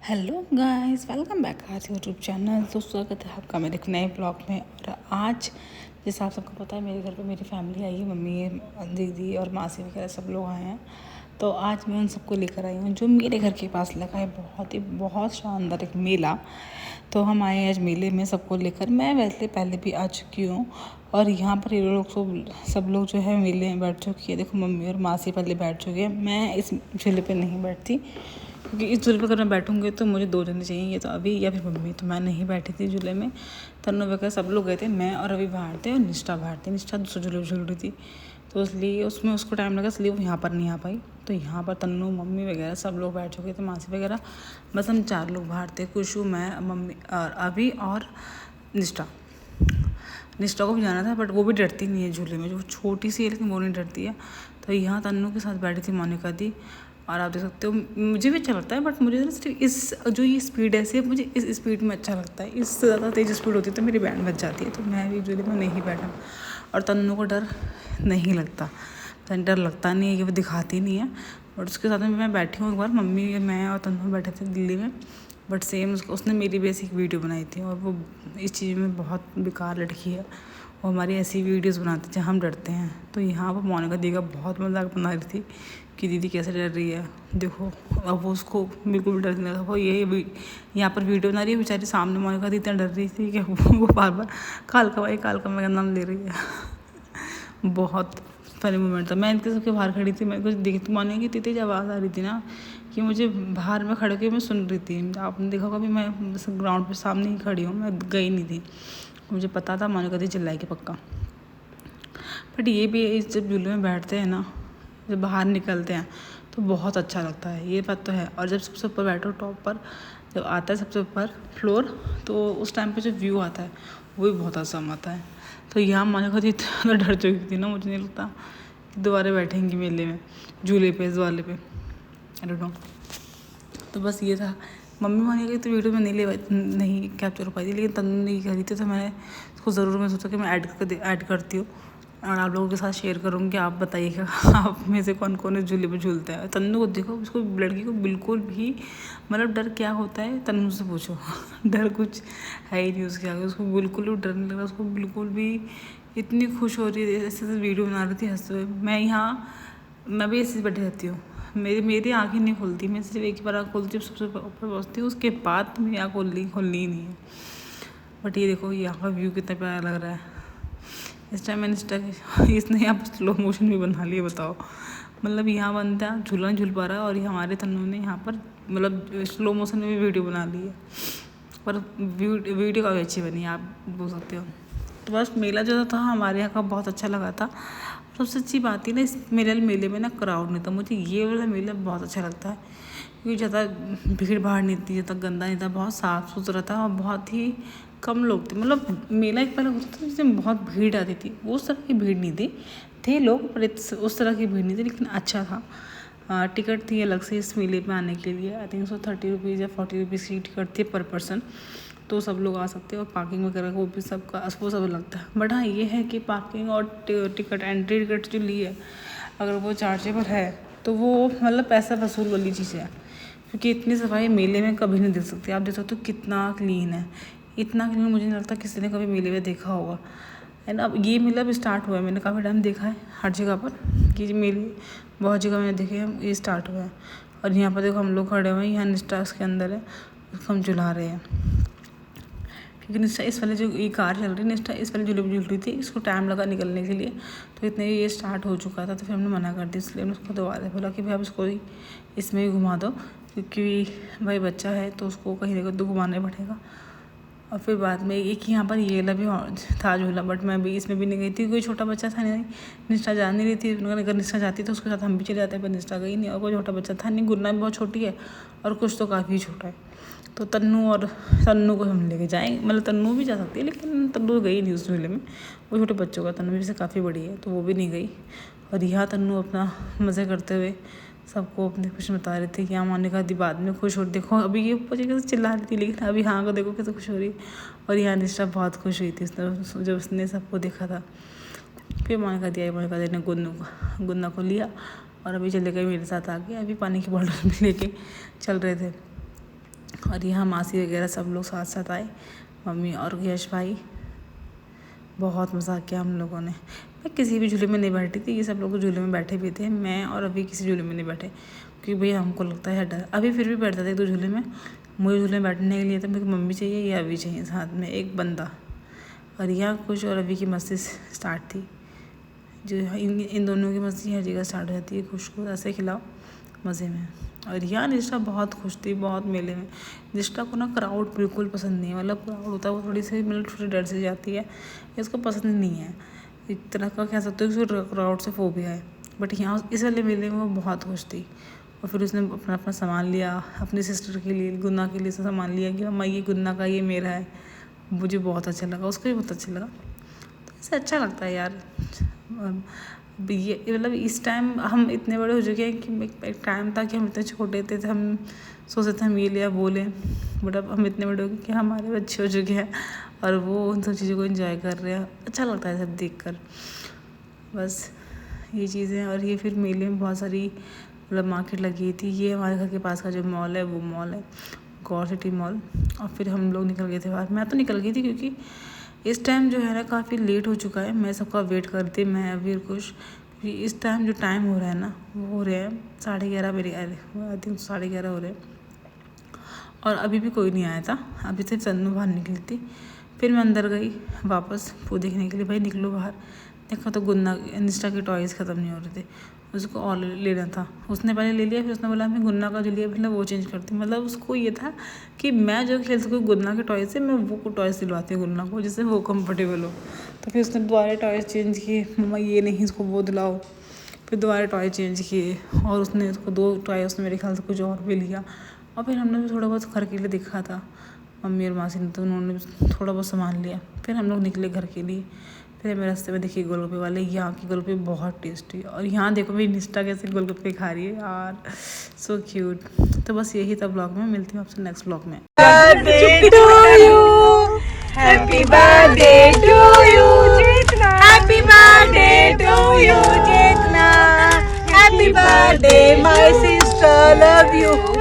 Hello guys, welcome back आज YouTube channel. तो स्वागत है आपका मेरे एक नए ब्लॉग में। और आज जैसे आप सबको पता है, मेरे घर पे मेरी फैमिली आई है, मम्मी, दीदी और मासी वगैरह सब लोग आए हैं। तो आज मैं उन सबको लेकर आई हूँ जो मेरे घर के पास लगा है, बहुत शानदार एक मेला। तो हम आए हैं आज मेले में सबको लेकर। मैं वैसे पहले भी आ चुकी हूँ और यहाँ पर ये लोग सब लोग जो है मेले में बैठ चुकी है। देखो, मम्मी और मासी पहले बैठ चुके हैं। मैं इस झूले पे नहीं बैठती क्योंकि इस झूले पर अगर मैं बैठूंगी तो मुझे 2 जने चाहिए, या तो अभी या फिर मम्मी। तो मैं नहीं बैठी थी झूले में। तन्नू वगैरह सब लोग गए थे, मैं और अभी बाहर थे और निष्ठा बाहर थी। निष्ठा दूसरे झूले पर झूल रही थी, तो इसलिए उसमें उसको टाइम लगा, इसलिए वो यहाँ पर नहीं आ पाई। तो यहाँ पर तन्नू, मम्मी वगैरह सब लोग बैठ चुके थे, मासी वगैरह। बस हम 4 लोग बाहर थे, खुशू, मैं, मम्मी और अभी और निष्ठा। निष्ठा को भी जाना था, बट वो भी डरती नहीं है झूले में, जो छोटी सी है लेकिन वो नहीं डरती है। तो यहाँ तन्नू के साथ बैठी थी मोनिका दी। और आप देख सकते हो, मुझे भी अच्छा लगता है, बट मुझे ना सिर्फ इस जो ये स्पीड है, सिर्फ मुझे इस स्पीड में अच्छा लगता है। इससे ज़्यादा तेज़ स्पीड होती है तो मेरी बैंड बच जाती है। तो मैं भी झूले में नहीं बैठा। और तन्नू को डर नहीं लगता, डर लगता नहीं है कि वो दिखाती नहीं है। और उसके साथ में मैं बैठी हूँ एक बार, मम्मी, मैं और तन्नू बैठे थे दिल्ली में। बट सेम उसने मेरी भी ऐसी एक वीडियो बनाई थी, और वो इस चीज़ में बहुत बेकार लड़की है। वो हमारी ऐसी वीडियोस बनाती है जहाँ हम डरते हैं। तो यहाँ पर मोनिका दी का बहुत मजाक बना रही थी कि दीदी कैसे डर रही है, देखो। अब वो उसको बिल्कुल भी डर नहीं लगा। वो ये यहाँ पर वीडियो बना रही है बेचारी, सामने मोनिका दी इतना डर रही थी कि वो बार बार कालका भाई कालका मैं नाम ले रही है। बहुत फनी मोमेंट था। मैं इनके सबके बाहर खड़ी थी, मैं कुछ देखती मोनिका की तेज आवाज़ आ रही थी ना कि मुझे बाहर में खड़े के मैं सुन रही थी। आपने देखा कभी, मैं ग्राउंड पे सामने ही खड़ी हूँ, मैं गई नहीं थी। मुझे पता था मोनिका दी चिल्लाएगी पक्का। बट ये भी जब झूले में बैठते हैं ना, जब बाहर निकलते हैं तो बहुत अच्छा लगता है, ये बात तो है। और जब सबसे ऊपर बैठो, टॉप पर जब आता है सबसे ऊपर फ्लोर, तो उस टाइम पे जो व्यू आता है वो भी बहुत आसाम आता है। तो यहाँ मोनिका दी इतना डर चुकी थी ना, मुझे नहीं लगता कि दोबारा बैठेंगी मेले में झूले पे, इस वाले पे। I don't know. तो बस ये था। मम्मी मोनिका की तो वीडियो में नहीं कैप्चर हो पाई थी, लेकिन तन्नू ने करी थी, तो मैंने उसको ज़रूर, मैं सोचा कि मैं ऐड करती हूँ और आप लोगों के साथ शेयर करूँगी। आप बताइएगा आप में से कौन कौन इस झूले पे झूलता है। तन्नू को देखो, उसको लड़की को बिल्कुल भी मतलब डर क्या होता है तन्नू से पूछो। डर कुछ है ही नहीं उसके आगे, उसको बिल्कुल भी डर नहीं लग रहा। उसको बिल्कुल भी इतनी खुश हो रही है, ऐसे वीडियो बना रही थी हंसते हुए। मैं भी ऐसे बैठी रहती हूँ, मेरी आँखें नहीं खुलती। मैं सिर्फ एक ही बार आँख खोलती हूँ, सबसे ऊपर पहुँचती हूँ, उसके बाद मेरी आँख खुलनी ही नहीं है। बट ये देखो, यहाँ का व्यू कितना प्यारा लग रहा है। इस टाइम मैंने इसने यहाँ पर स्लो मोशन भी बना लिया, बताओ। मतलब यहाँ बनता है, झूला नहीं झूल पा रहा, और ये हमारे तन्नू ने यहाँ पर मतलब स्लो मोशन में भी वीडियो बना ली है। पर वीडियो काफ़ी अच्छी बनी है, आप बोल सकते हो। तो बस मेला जो था हमारे यहाँ का बहुत अच्छा लगा था। सबसे अच्छी बात ही ना, इस मेले में ना क्राउड नहीं था। मुझे ये वाला मेला बहुत अच्छा लगता है क्योंकि ज़्यादा भीड़ भाड़ नहीं थी, ज़्यादा गंदा नहीं था, बहुत साफ़ सुथरा था और बहुत ही कम लोग थे। मतलब मेला एक पहले होता था जिसमें बहुत भीड़ आती थी, वो उस तरह की भीड़ नहीं थी। थे लोग पर उस तरह की भीड़ नहीं थी, लेकिन अच्छा था। टिकट थी अलग से इस मेले में आने के लिए। आई थिंक सो 30 रुपीज़ या 40 रुपीज़ की टिकट थी पर पर्सन। तो सब लोग आ सकते हैं, और पार्किंग वगैरह वो भी वो सब लगता है। बट हाँ, ये है कि पार्किंग और टिकट, एंट्री टिकट जो ली है, अगर वो चार्जेबल है तो वो मतलब पैसा वसूल वाली चीज़ है। क्योंकि इतनी सफाई मेले में कभी नहीं देख सकते। आप देख सकते हो कितना क्लीन है, इतना क्लीन मुझे नहीं लगता किसी ने कभी मेले में देखा होगा। एंड अब ये मेला भी स्टार्ट हुआ है, मैंने काफ़ी टाइम देखा है हर जगह पर कि मेले बहुत जगह मैंने देखे हैं, ये स्टार्ट हुआ है। और यहाँ पर देखो हम लोग खड़े हुए हैं, यहाँ निष्ठा के अंदर है, उसको हम झुला रहे हैं। क्योंकि निष्ठा इस वाले जो ये कार चल रही है, निष्ठा इस वाले झूले पर झूल रही थी, इसको टाइम लगा निकलने के लिए। तो इतने ये स्टार्ट हो चुका था, तो फिर हमने मना कर दी। इसलिए हमने उसको दोबारा बोला कि भाई आप इसको ही इसमें ही घुमा दो, क्योंकि भाई बच्चा है तो उसको कहीं ना कहीं तो घुमाना पड़ेगा। और फिर बाद में एक यहाँ पर ये वाला भी था झूला, बट मैं भी इसमें भी नहीं गई थी, कोई छोटा बच्चा था नहीं, निष्ठा जा नहीं रही थी। उन्होंने अगर निष्ठा जाती तो उसके साथ हम भी चले जाते, पर निष्ठा गई नहीं, और कोई छोटा बच्चा था नहीं। गुन्ना भी बहुत छोटी है और कुछ तो काफ़ी छोटा है। तो तन्नू को हम लेके जाएंगे, मतलब तन्नू भी जा सकती है, लेकिन तन्नू गई नहीं उस झूले में, वो छोटे बच्चों का। तन्नू भी से काफ़ी बड़ी है तो वो भी नहीं गई। और यहाँ तन्नू अपना मज़े करते हुए सबको अपनी खुशी बता रही थी कि यहाँ मोनिका दी बाद में खुश हो। देखो अभी ये ऊपर कैसे चिल्ला रही थी, लेकिन अभी हाँ को देखो कैसे खुश हो रही। और यहाँ निष्ठा बहुत खुश हुई थी जब उसने सबको देखा था। फिर मोनिका दी आई, मोनिका दी ने गुन्ना को लिया और अभी चले गए मेरे साथ आके। अभी पानी की बॉटल भी लेके चल रहे थे। और यहाँ मासी वगैरह सब लोग साथ साथ आए, मम्मी और यश भाई। बहुत मज़ा किया हम लोगों ने। मैं किसी भी झूले में नहीं बैठी थी, ये सब लोग झूले में बैठे भी थे, मैं और अभी किसी झूले में नहीं बैठे क्योंकि भैया हमको लगता है डर। अभी फिर भी बैठता था एक दो झूले में, मुझे झूले में बैठने के लिए तो मेरी मम्मी चाहिए या अभी चाहिए साथ में एक बंदा। और यहाँ कुछ और अभी की मस्ती स्टार्ट थी, जो इन दोनों की मस्ती हर जगह स्टार्ट हो जाती है। खुश को ऐसे खिलाओ मज़े में। और यहाँ निष्ठा बहुत खुश थी, बहुत मेले में। निष्ठा को ना क्राउड बिल्कुल पसंद नहीं है, मतलब क्राउड होता है वो थोड़ी सी मतलब थोड़ी डर से जाती है, इसको पसंद नहीं है। एक तरह का कह सकते हो उसको क्राउड से फोबिया है। बट यहाँ इस वाले मेले में वो बहुत खुश थी। और फिर उसने अपना अपना सामान लिया, अपनी सिस्टर के लिए, गुन्ना के लिए सामान लिया कि मम्मा ये गुन्ना का, ये मेरा है। मुझे बहुत अच्छा लगा, उसको भी बहुत अच्छा लगा। तो इससे अच्छा लगता है यार। ये मतलब इस टाइम हम इतने बड़े हो चुके हैं कि एक टाइम था कि हम इतने छोटे थे, हम सोचते थे हम ये लिया वो लें। बट अब हम इतने बड़े हो गए कि हमारे बच्चे हो चुके हैं और वो उन सब चीज़ों को एंजॉय कर रहे हैं। अच्छा लगता है सब देखकर। बस ये चीज़ें। और ये फिर मेले में बहुत सारी मतलब मार्केट लगी थी। ये हमारे घर के पास का जो मॉल है वो मॉल है गौर सिटी मॉल। और फिर हम लोग निकल गए थे बाहर। मैं तो निकल गई थी क्योंकि इस टाइम जो है ना काफ़ी लेट हो चुका है। मैं सबका वेट करती, मैं अभी कुछ क्योंकि इस टाइम जो टाइम हो रहा है ना वो हो रहे हैं 11:30 मेरे आई थिंक 11:30 हो रहे हैं। और अभी भी कोई नहीं आया था, अभी सिर्फ तन्नू बाहर निकली थी। फिर मैं अंदर गई वापस वो देखने के लिए, भाई निकलो बाहर। देखा तो गुन्ना निष्ठा के टॉयज़ ख़त्म नहीं हो रहे थे, उसको और लेना था। उसने पहले ले लिया, फिर उसने बोला मैं गुन्ना का जो लिया मतलब वो चेंज करती हूँ। मतलब उसको ये था कि मैं जो खेल सकूँ गुन्ना के टॉयज़ से, मैं वो टॉयज़ दिलवाती हूँ गुन्ना को जिससे वो कंफर्टेबल हो। तो फिर उसने दोबारा टॉयज़ चेंज किए, मम्मा ये नहीं इसको वो दिलाओ। फिर दोबारा टॉय चेंज किए और उसने उसको 2 टॉय उसने मेरे ख्याल से कुछ और भी लिया। और फिर हमने भी थोड़ा बहुत घर के लिए देखा था, मम्मी और मासी ने, तो उन्होंने थोड़ा बहुत सामान लिया। फिर हम लोग निकले घर के लिए। फिर हमें रास्ते में देखिए गोलगप्पे वाले, यहाँ की गोलगप्पे बहुत टेस्टी। और यहाँ देखो मेरी निष्ठा कैसे गोलगप्पे खा रही है यार, सो क्यूट। तो बस यही था ब्लॉग में, मिलती हूँ आपसे नेक्स्ट ब्लॉग में। Happy birthday to you, Chetna. Happy birthday to you, Chetna. Happy birthday, my sister. Love you.